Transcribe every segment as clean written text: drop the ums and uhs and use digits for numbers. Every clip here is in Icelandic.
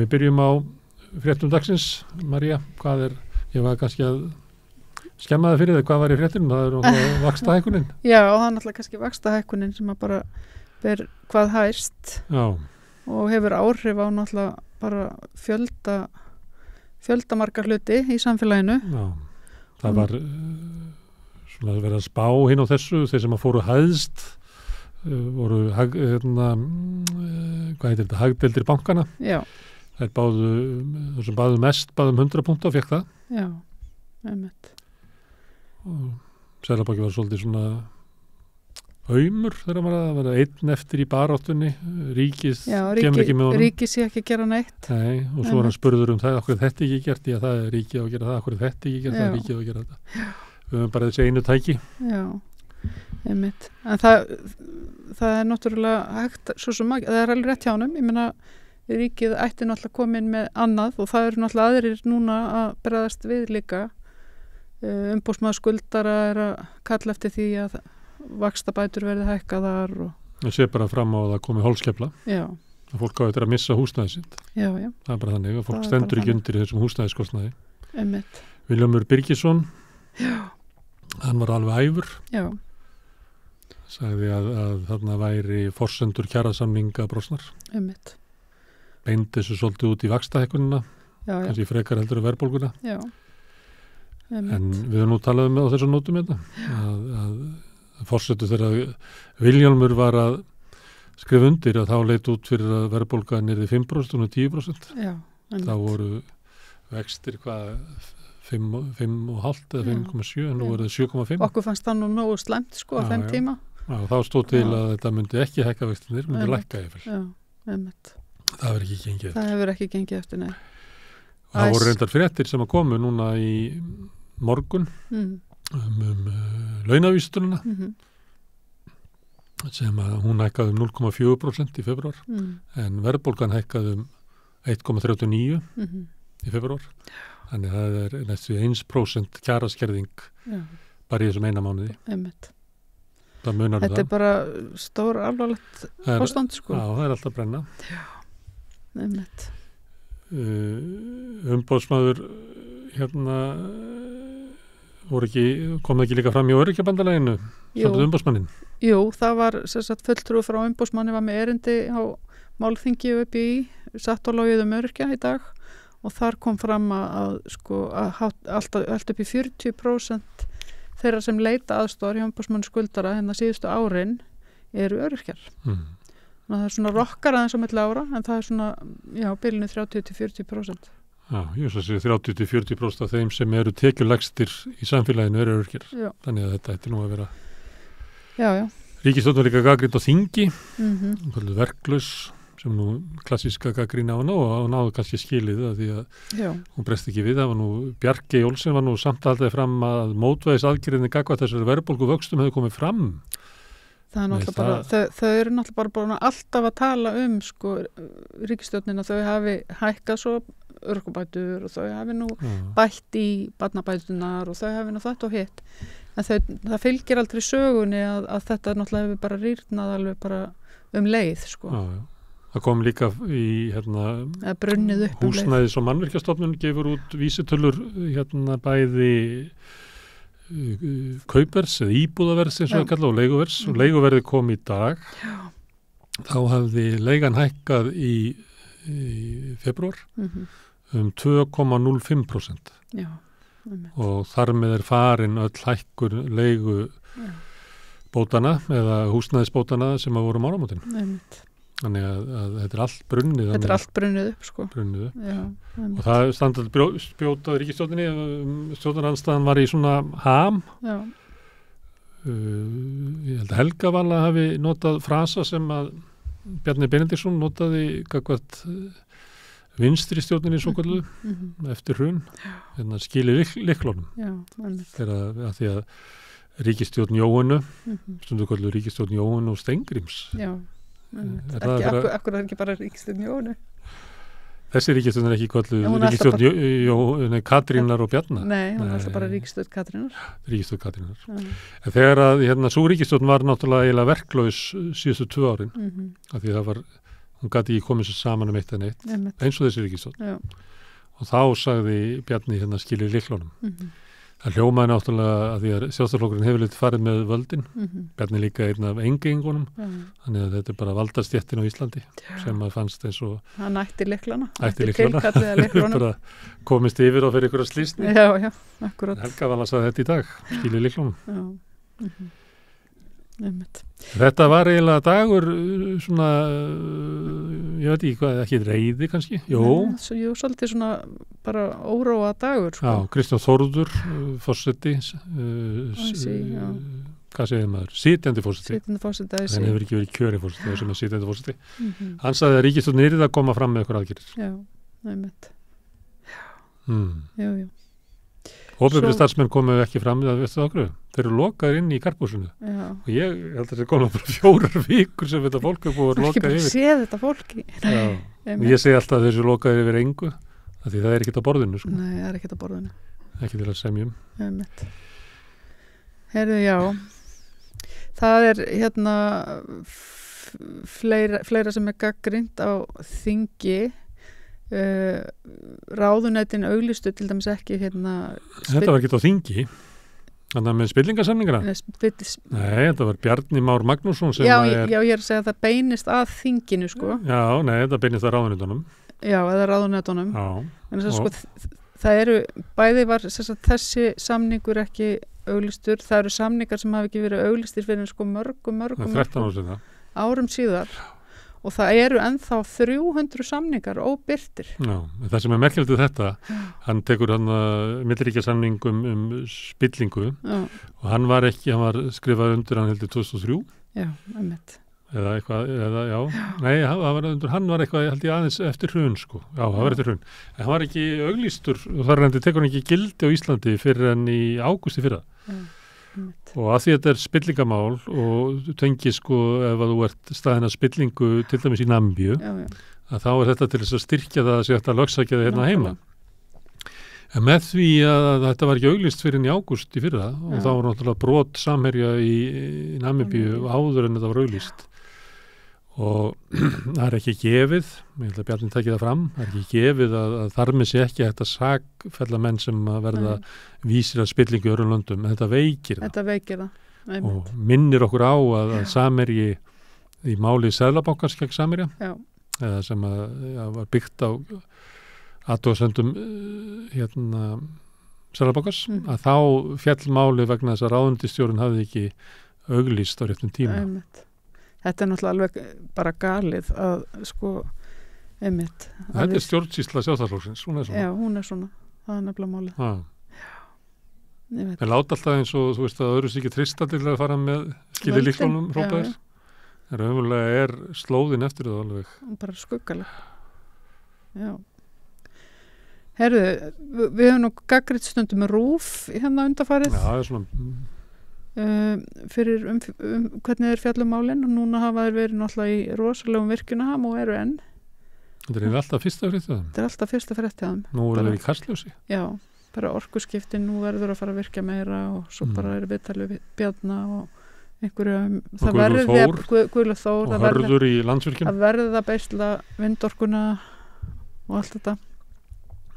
við byrjum á fréttum dagsins. María, ég var kannski að skemma það fyrir þig, hvað var í fréttinum? Það vaxtahækkunin. Já, það náttúrulega kannski vaxtahækkunin sem að bara ber hvað hæst. Já. Og hefur áhrif á náttúrulega bara fjölda margar hluti í samfélaginu. Já, það var svona verið að spá hinn á þessu, þeir sem að fóru hæðst voru hvað heitir þetta, hagdeildir bankana. Já. Þeir sem báðu mest, báðum 100 punkta og fekk það. Já, einmitt. Og Seðlabanki var svolítið svona aumur þegar maður að vera einn eftir í baráttunni. Ríkið kemur ekki með honum. Ríkið sé ekki að gera neitt. Nei, og svo var hann spurður það, okkur þetta ekki gert, já það er ríkið að gera það, okkur þetta ekki gert, það er ríkið að gera þetta. Við höfum bara þessi einu tæki. Já, einmitt. En það er náttúrulega hægt, svo sem það er alveg rétt hjá honum, ég meina ríkið ætti náttúrulega komin með annað og það eru náttúrulega aðrir núna að bregðast við líka. Umboðsmaður skuldara er að kalla eftir því að vaxtabætur verði hækkaðar. Það sé bara fram á að það komi holskefla. Já. Að fólk á þetta að missa húsnæði sitt. Já. Það er bara þannig að fólk stendur ekki undir þessum húsnæðiskostnaði. Einmitt. Vilhjálmur Birgisson. Já. Hann var alveg æfur. Já. Sagði að þarna væri forsendur kjarasamninga brostnar. Einmitt. Beindi þessu svolítið út í vaxtahækkunina. Já. Kannski frekar heldur að verðbólguna. Já. En við höfum nú talað með á þessum nótum þetta að forsetu þegar Vilhjálmur var að skrifa undir að þá leit út fyrir að verðbólga nyrði 5% og 10%. Já, þá voru vextir 5,5 eða 5,7 en nú voru það 7,5. Okkur fannst það nú nógu slæmt á þeim tíma. Já, þá stóð til að þetta myndi ekki hækka vextinir, myndi lækka yfir. Já, einmitt. Það hefur ekki gengið eftir. Það hefur ekki gengið eftir, nei. Það voru reyndar fréttir sem að komu núna í morgun launavísitöluna sem að hún hækkaði 0,4% í febrúar en verðbólgan hækkaði 1,39 í febrúar. Þannig að það er næstu 1% kjaraskerðing bara í þessum eina mánuði. Einmitt. Það munar Þetta er bara stór alvarlegt ástand sko. Já, það er alltaf að brenna. Já, einmitt. Umboðsmaður kom ekki líka fram í Öryrkjabandalæginu samt umboðsmannin? Jú, það var fulltrúi frá umboðsmanni var með erindi á málþingi upp í satt á lögið öryrkja í dag og þar kom fram að allt upp í 40% þeirra sem leita aðstoðar hjá umboðsmanni skuldara síðustu árin eru öryrkjar. Það er svona rokkar aðeins á milli ára en það er svona, bilinu 30-40%. Já, ég sé 30-40% af þeim sem eru tekjulægstir í samfélaginu eru öryrkjar. Þannig að þetta ætti nú að vera. Já. Ríkisstjórn var líka gagnrýnd á þingi, verklaus sem nú klassíska gagnrýni á hana og náðu kannski skilið að því að hún breyst ekki við. Það var nú Bjarkey Olsen var nú samt aldrei fram að mótvæðis aðgerðinni gagnvart þessari verðbólgu vöxtum hefði komið fram. Það er náttúrulega bara, þau eru náttúrulega bara alltaf að tala ríkisstjórnina þau hafi hækkað svo örorkubætur og þau hafi nú bætt í barnabætunar og þau hafi nú þetta og hitt. En það fylgir aldrei sögunni að þetta náttúrulega hefur bara rýrnað alveg bara leið sko. Já. Það kom líka í húsnæðis- og mannvirkjastofnun gefur út vísitölur bæði kaupverðs eða íbúðaverðs eins og það kalla og leiguverðs og leiguverði kom í dag. Þá hafði leigan hækkað í febrúar 2,05%. Og þar með farin öll hækkun leigubótana eða húsnæðisbótana sem að voru áramótin. Þannig að þetta er allt brunnið. Þetta er allt brunnið upp sko. Brunnið upp. Já, og það standað spjótað ríkisstjórninni, stjórnarandstaðan var í svona ham. Já. Ég held að Helga Vala hafi notað frasa sem að Bjarni Benediktsson notaði gagnvart vinstri stjórninni svokölluðu eftir hrun. Skilið lyklunum. Þegar að því að ríkisstjórn Jóhannu, stundu kölluðu ríkisstjórn Jóhannu og Steingríms. Já. Akkur er ekki bara ríkisstjórn Jóhannu? Þessi ríkisstjórn er ekki kölluð ríkisstjórn Katrínar og Bjarna? Nei, hún er alltaf bara ríkisstjórn Katrínar. Ríkisstjórn Katrínar. En þegar að svo ríkisstjórn var náttúrulega eiginlega verklaus síðustu 2 árin, af því það var hún gæti ekki komið sér saman eitt en eitt, eins og þessi ríkisstjórn. Og þá sagði Bjarni hérna skilir lyklunum. Það hljómaði náttúrulega að því að Sjálfstæðisflokkurinn hefur litið farið með völdin, Bjarni líka einn af engengunum, þannig að þetta bara valdastéttin á Íslandi sem að fannst eins og... Hann ætti lyklana, tilkalliða lyklunum. Bara komist yfir og fyrir ykkur að slísni. Já, akkurat. Helga var að sagði þetta í dag, skilir lyklunum. Já, einmitt. Þetta var eiginlega dagur svona, ég veit ekki hvað, ekki reiði kannski? Jú, svolítið svona bara óróa dagur. Já, Kristján Þórður, forseti, hvað segir maður? Sitjandi forseti. En hefur ekki verið kjörinn forseti, það sem er sitjandi forseti. Hann sagði að ríkisstjórnin yrði að koma fram með eitthvað aðgerðir. Já, einmitt. Jú. Opinberir starfsmenn komu ekki fram með það, veistu það okkur? Þeir eru lokaðir inn í karphúsinu. Og ég held að það er komið bara 4 vikur sem þetta fólk er búið að loka yfir. Ekki bara séð þetta fólki. Og ég segi alltaf að þessu lokaðir yfir engu, af því það er ekkert á borðinu. Sko. Nei, það er ekkert á borðinu. Ekki til að semjum. Heyrðu, já. Það er hérna fleira sem er gagnrýnt á þingi. Ráðuneytin auglistu til dæmis ekki hérna Þetta var ekki á þingi þannig að með spillingasamningra Nei, þetta var Bjarni Már Magnússon sem Já, ég er að segja að það beinist að þinginu sko. Já, nei, þetta beinist að ráðuneytunum Já, eða ráðuneytunum Já, sko, það eru, bæði var þessi samningur ekki auglistur, það eru samningar sem hafa ekki verið auglistir fyrir sko mörgum 13 árum síðar og það eru ennþá 300 samningar óbirtir. Já, það sem er merkilegt við þetta, hann tekur hann milliríkjasamning um spillingu og hann var skrifað undir hann heldur 2003. Já, einmitt. Eða eitthvað, já. Nei, hann var eitthvað, held ég aðeins eftir hrun, sko. Já, það var eftir hrun. En hann var ekki auglýstur og þar tekur hann ekki gildi á Íslandi fyrir enn í ágústi fyrra. Og að því þetta er spillingamál og tengi sko ef að þú ert staðinn að spillingu til dæmis í Namibíu að þá er þetta til þess að styrkja það að sé hægt að lögsækja það hérna heima. En með því að þetta var ekki auglýst fyrir enn í ágúst í fyrra og þá var náttúrulega brot samherja í Namibíu áður en þetta var auglýst og það er ekki gefið, ég held að Bjarni tekið það fram, það er ekki gefið að þar með sé ekki hægt að sakfella menn sem að verða vísir að spillingu í öðrum löndum, en þetta veikir það. Og minnir okkur á að Samherji í máli Seðlabankans gegn Samherja, eða sem var byggt á athugasemdum Seðlabankans, að þá féll máli vegna þess að ráðuneytisstjórinn hafði ekki auglýst á réttum tíma. Þetta er náttúrulega alveg bara galið að sko, einmitt. Þetta er stjórnsýsla Sjálfstæðisflokksins, hún er svona. Já, hún er svona, það er nefnilega málið. En láta alltaf eins og þú veist að öðru sikið trista til að fara með skilið líklunum hrópaðir. En raunverulega er slóðin eftir það alveg. Bara skuggaleg. Já. Herðu, við hefum nú gagnrýnt stundum með RÚV hérna undanfarið. Já, það er svona... fyrir hvernig þeir fjallum málin og núna hafa þeir verið náttúrulega í rosalegum virkjunaham og eru enn. Þetta er alltaf fyrsta frétt hjá þeim? Þetta er alltaf fyrsta frétt hjá þeim. Nú er það í Kastljósi? Já, bara orkuskiptin, nú verður að fara að virkja meira og svo bara eru viðtalið Bjarna og einhverju, það verður Guðlaug Þór, og Hörður í Landsvirkjun. Það verður að beisla vindorkuna og allt þetta.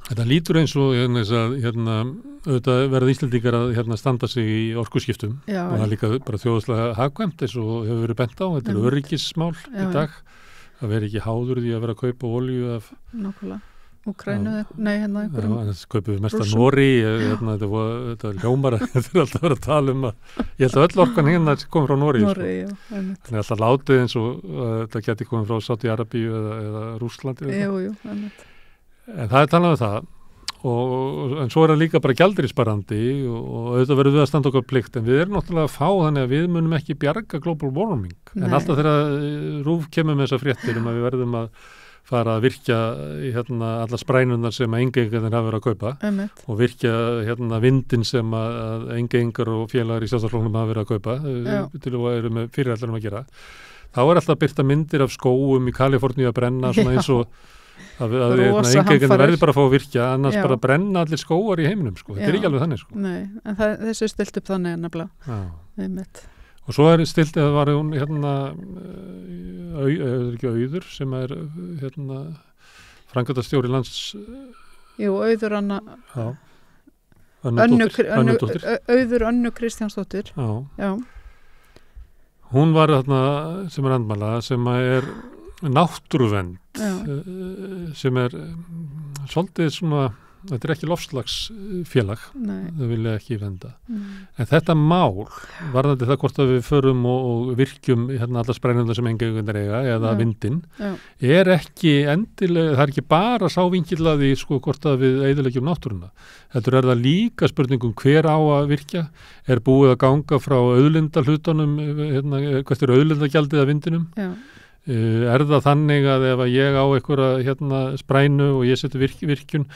Þetta lítur eins og auðvitað verða Íslendingar að standa sig í orkuskiptum og það er líka bara þjóðslega hagkvæmt eins og hefur verið bent á. Þetta er öryggismál í dag að vera ekki háður því að vera að kaupa olíu af nákvæmlega, Úkraínu, nei hérna einhverjum þetta kaupum við mest að Nóri þetta ljómar þetta er alltaf verið að tala um að ég held að öll orkan hérna kom frá Nóri þannig að alltaf látið eins og þetta geti komið frá Sádi-Arabíu eða Rússlandi en það er talað um það en svo er það líka bara gjaldeyrisparandi og auðvitað verður við að standa okkar plikt en við erum náttúrulega að fá þannig að við munum ekki bjarga global warming en alltaf þegar RÚV kemur með þessa fréttir að við verðum að fara að virkja alla sprænunar sem að engengarnir hafa verið að kaupa og virkja vindin sem að engengar og félagar í Sjálfstæðisflokknum hafa verið að kaupa til að eru með fyrirætlunum að gera þá er alltaf birta myndir af skógum í Kaliforníu að brenna svona eins og að engengarnir verði bara að fá að virkja annars bara brenna allir skógar í heiminum sko. Þetta er ekki alveg þannig sko. Nei, en þessu stilt upp þannig nefnilega Og svo stiltið var hún hérna Auður sem hérna framkvæmdastjóri lands Jú, Auður Anna Auður Önnu Kristjánsdóttir Já. Hún var þarna sem andmæla sem náttúruvernd sem svolítið svona, þetta ekki loftslagsfélag, þau vilja ekki venda. En þetta mál, varðandi það hvort að við förum og virkjum hérna allar sprænundar sem engegundir eiga eða vindinn, ekki endilega, það ekki bara sá vinkill að því sko hvort að við eyðileggjum náttúruna. Þetta það líka spurningum hver á að virkja, búið að ganga frá auðlindahlutunum, hérna, hvert auðlindagjaldið að vindinum? Það þannig að ef ég á einhverja hérna sprænu og ég seti virkjun,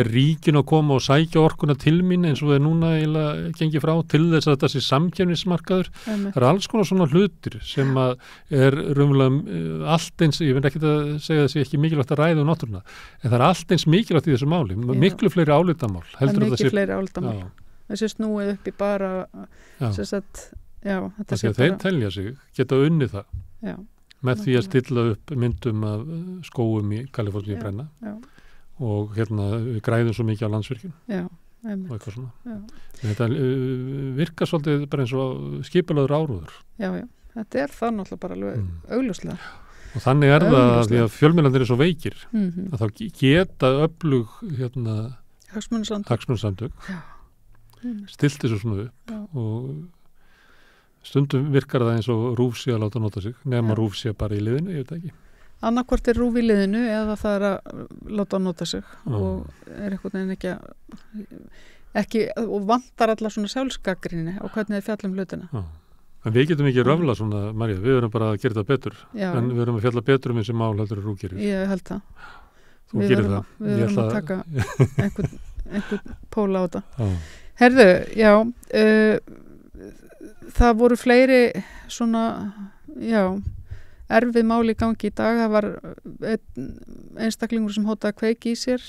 ríkin að koma og sækja orkuna til mín eins og núna eiginlega gengið frá til þess að þetta sé samkeppnismarkaður. Það alls konar svona hlutir sem að raunverulega allt eins, ég finn ekki að segja þessi ekki mikilvægt að ræða náttúruna, en það allt eins mikilvægt í þessu máli, miklu fleiri álitamál. Miklu fleiri álitamál. Þessi snúið upp í bara þeir telja sig, geta unnið það. Með því að stilla upp myndum af skógum í Kaliforníu brenna og hérna við græðum svo mikið á landsvirkjun og eitthvað svona. Þetta virkar svolítið bara eins og skipulaður áróður. Já, þetta það náttúrulega bara alveg augljóslega. Og þannig það því að fjölmiðlarnir svo veikir að þá geta öflug hérna hagsmunasamtök stilt þessu svona upp og stundum virkar það eins og RÚV sé að láta nota sig, nema RÚV sé bara í liðinu, ég veit ekki. Annarkvort RÚV í liðinu eða það að láta nota sig og einhvern veginn ekki og vantar alla svona sjálfsgagnrýni á hvernig þið fjallum hlutina. En við getum ekki röfla svona, María, við erum bara að gera það betur, en við erum að fjalla betur þessi mál heldur RÚV gerir. Ég held það. Þú gerir það. Við erum að taka einhvern póla á þetta. Herðu, já, það voru fleiri svona, erfið máli í gangi í dag. Það var einstaklingur sem hótaði að kveiki í sér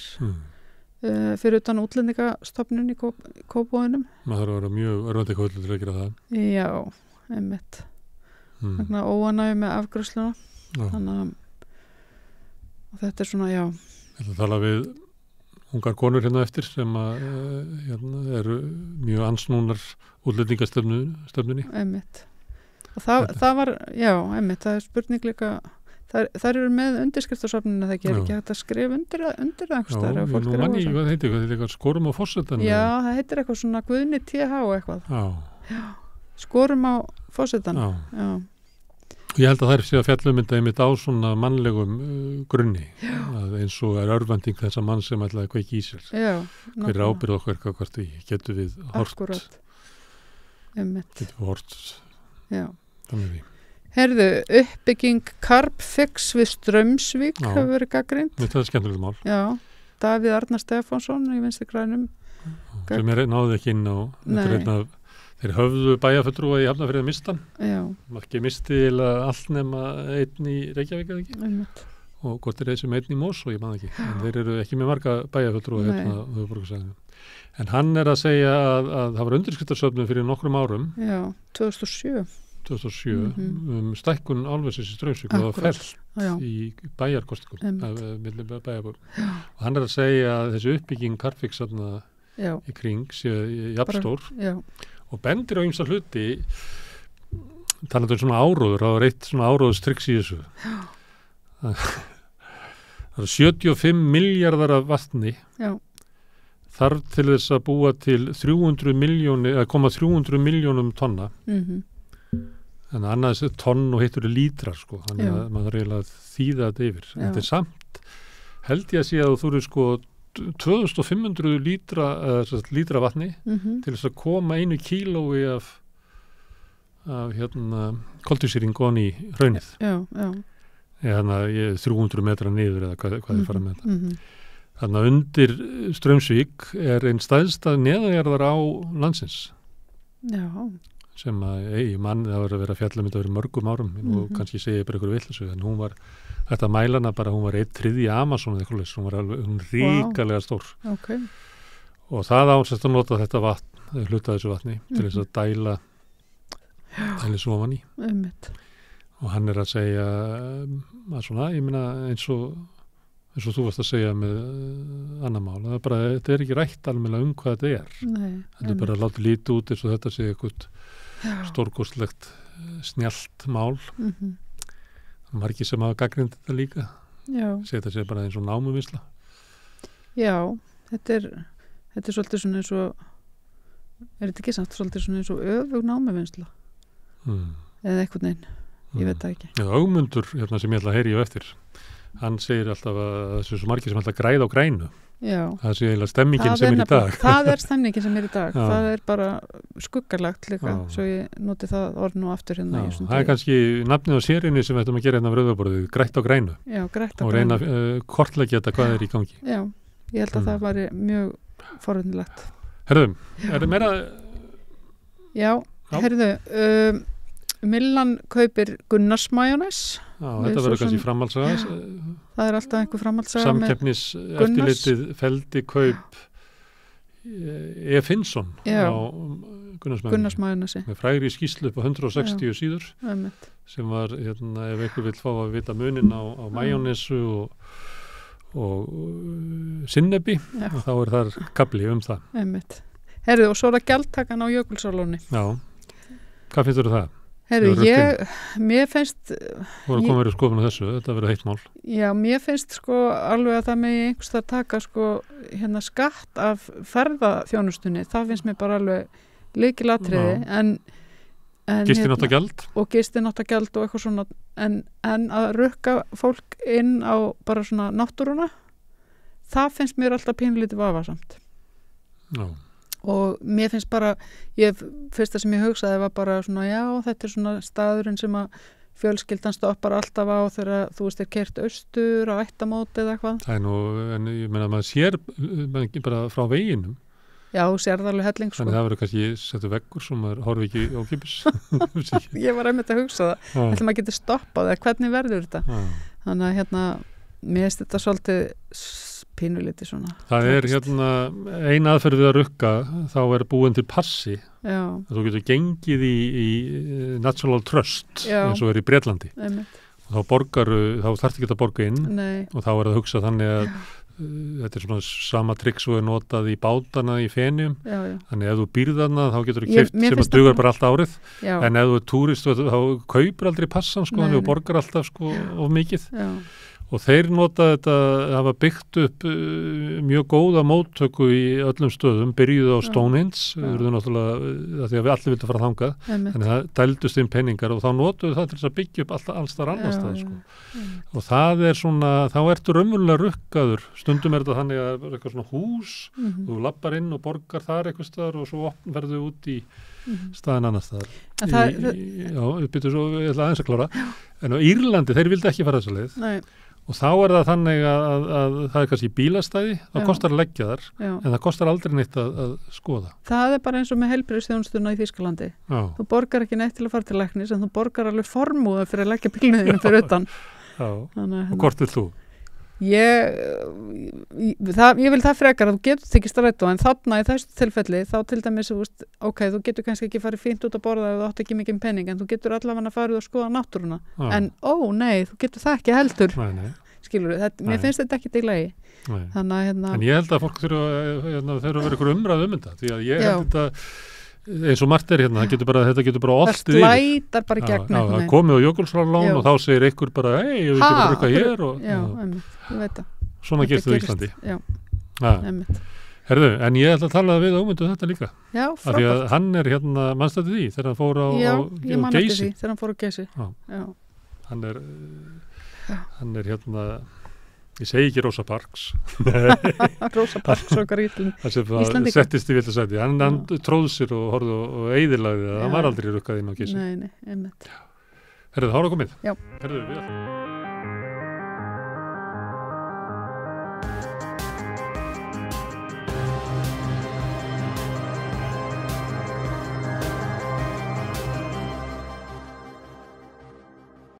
fyrir utan útlendingastofnun í Kópavoginum. Maður þarf að vera mjög örvandi kvöldur til að gera það. Já, einmitt. Þannig að óanægju með afgreiðsluna. Þannig að þetta svona, Ég ætla að tala við ungar konur hérna eftir sem eru mjög ansnúnar útlendingastöfnunni. Einmitt. Og það var, einmitt, það spurning líka, þær eru með undirskriftarsöfninu það ekki hægt að skrifa undir það einhvers staðar. Já, nú manni ég hvað heitir, það eitthvað skorum á forsetanum. Já, það heitir eitthvað svona Guðni TH eitthvað. Já, skorum á forsetanum. Já. Ég held að þær sé að fjallumynda einmitt á svona mannlegum grunni, eins og örvending þessa mann sem ætlaði kveiki í sér. Já, hver ábyrgð okkar hvort við getum við hort. Akkúrat. Einmitt. Getum við hort. Já. Þannig við. Herðu, uppbygging Carbfix við Straumsvík hefur verið gagnrýnd. Þetta skemmtilegt mál. Já, Davíð Arnar Stefánsson í Vinstri grænum. Sem náði ekki inn á þeir höfðu bæjarfulltrúa í Hafnarfirði mistan. Já. Markið misti allt nema einn í Reykjavík eða ekki. Einmitt. Og hvort þessum einn í Mós og ég man ekki. En þeir eru ekki með marga bæjarfulltrúa hérna á höfuðborgarsvæðinu. En hann að segja að það var undirskriftarsöfnun fyrir nokkrum árum. Já, 2007. Stækkun álversins í Straumsvík og það var fellt í bæjarkostingum milli bæjarbúum. Og hann að segja að þessi uppbygging Carbfix í kring sé jafnstór og bendir á ýmsa hluti talandi um svona áróður, það var eitt svona áróðustryggs í þessu. Það eru 75 milljarðar af vatni þarf til þess að búa til 300 miljónum tonna. Þannig að annars tonn og hittur lítrar sko, þannig að maður eiginlega þýða þetta yfir. Þetta samt held ég að sé að þú eru sko 2500 lítra vatni til þess að koma 1 kílói af koltvísýring ofan í hraunið. Þannig að 300 metra niður eða hvað þið fara með þetta. Þannig að undir Straumsvík einn stæðsta neðanjarðar á landsins. Já. Sem að mann það var að vera fjallum þetta verið mörgum árum og kannski segja bara ykkur villisög en hún var þetta mælana bara, hún var 1/3 Amazon eða eitthvað, hún var ríkalega stór. Okay. Og það ásett að nota þetta vatn, hluta þessu vatni til þess að dæla dælis ofan í. Og hann að segja að svona, ég meina eins og þú varst að segja með annar mál, það bara, þetta ekki rætt almennilega hvað þetta þetta bara að láta lítið út eins og þetta sé eitthvað stórkostlegt snjallt mál margir sem hafa gagnrýnt þetta líka þetta sé bara eins og námuvinnsla. Já, þetta er svolítið svona eins og þetta ekki samt svolítið svona eins og öfug námuvinnsla eða eitthvað neinn, ég veit það ekki. Ögmundur sem ég ætla að heyri á eftir, hann segir alltaf að það sé svo margir sem alltaf græða á grænu. Já. Það sé eiginlega stemmingin sem í dag. Það stemmingin sem í dag. Það bara skuggalagt líka, svo ég noti það orð nú aftur hérna. Það kannski nafnið á sérinni sem við ættum að gera hérna á rauðaborðið, grætt á grænu. Já, grætt á grænu. Og reyna kortleggja þetta hvað í gangi. Já, ég held að það væri mjög forvindilegt. Herðu, er meira? Já. Herðu, Millan kaupir Gunnars majónes. Þetta verður kannski framhaldsaga. Það er alltaf einhver framhaldsaga. Samkeppnis eftirlitið feldi kaup Finnsson á Gunnars majónesi. Með frægri skýrslu upp á 160 síður sem var, ef einhver vill fá að vita munin á majónesu og sinnebi, þá er þar kafli það. Herðu, og svo er það gjaldtakan á Jökulsárlóni. Já. Hvað finnst þú það? Herru, mér finnst Þú voru að koma verið skofun á þessu, þetta verið heitt mál. Já, mér finnst alveg að það megi einhvers það taka skatt af ferðaþjónustunni, það finnst mér bara alveg lykilatriði en gistináttagjald og gistináttagjald og eitthvað svona en að rukka fólk inn á bara svona náttúruna, það finnst mér alltaf pínlítið vafasamt. Já. Og mér finnst bara, fyrsta sem ég hugsaði var bara svona, já, þetta er svona staðurinn sem að fjölskyldan stoppar alltaf á þegar þú veist keyrt austur á ættamóti eða eitthvað. Það er nú, en ég meina að maður sér bara frá veginum. Já, sér það alveg helling Þannig það verður kannski settu veggur sem maður horfi ekki ókipis. Ég var einmitt að hugsa það. Ætla maður getur stoppað eða hvernig verður þetta. Þannig að mér finnst þetta svolítið pínulítið svona. Það er ein aðferð við að rukka, þá er búin til passi. Já. Þú getur gengið í Natural Trust eins og er í Bretlandi. Og þá þarftu ekki að borga inn. Nei. Og þá er það að hugsa þannig að þetta er svona sama trikk svo er notað í bátana í Fenjum. Þannig ef þú býrð þarna þá getur þú keypt sem að dugar bara allt árið. En ef þú er túrist þá kaupir aldrei passan þannig að þú borgar alltaf of mikið. Já. Og þeir nota þetta, hafa byggt upp mjög góða móttöku í öllum stöðum, byrjuðu á Stonehenge, eruðu náttúrulega, því að við allir vildu fara þangað, þannig það dældust inn penningar og þá notuðu það til þess að byggja upp alls þar annars stað, Og það er svona, þá ertu raunverulega rukkaður, stundum er þetta þannig að eitthvað svona hús, þú lappar inn og borgar þar eitthvað staðar og svo verðu út í staðin annars staðar. Já, uppbyttu svo, ég ætla aðeins að klára, en á Írlandi, þeir vildi ekki fara þessa leið. Nei. Og þá er það þannig að það er kannski bílastæði, það kostar að leggja þar, en það kostar aldrei neitt að skoða. Það er bara eins og með heilbrigðisþjónustuna í Þýskalandi. Þú borgar ekki neitt til að fara til læknis, en þú borgar alveg formúða fyrir að leggja bílnuðinu fyrir utan. Og hvort vil þú? Ég vil það frekar að þú getur tekið strætó, en þarna í þessu tilfelli, þá til dæmis, þú getur kannski ekki farið fínt út að borða ef þú átt ekki mikið penning, en þú getur allavega farið og skoða náttúruna. En nei, þú getur það ekki heldur. Skilur þú, mér finnst þetta ekki til lagi. En ég held að fólk þurfa að vera ykkur umræð þetta, því að ég held þetta eins og margt er þetta getur bara oltið yfir. Það slætar bara í gegn. Það komið á Jökulsárlón og þá segir ykkur bara, ég veit ekki eitthvað hér. Ég veit það. Svona gerst það í Íslandi. Já, Herðu, en ég ætla að tala við Ögmundur þetta líka. Já, frábært. Af því að hann er mannstættið því þegar hann fór á Geysi. Já, ég man eftir því þegar hann fór á Geysi. Já. Hann er ég segi ekki Rosa Parks. Rosa Parks okkar Íslandi. Settist í viltasæti. Hann tróð sér og horfði og eyðilagði það. Hann var aldrei rukkað inn á Geysi. Nei, einmitt. Herðu, þá er það komið. Já. Herðu, við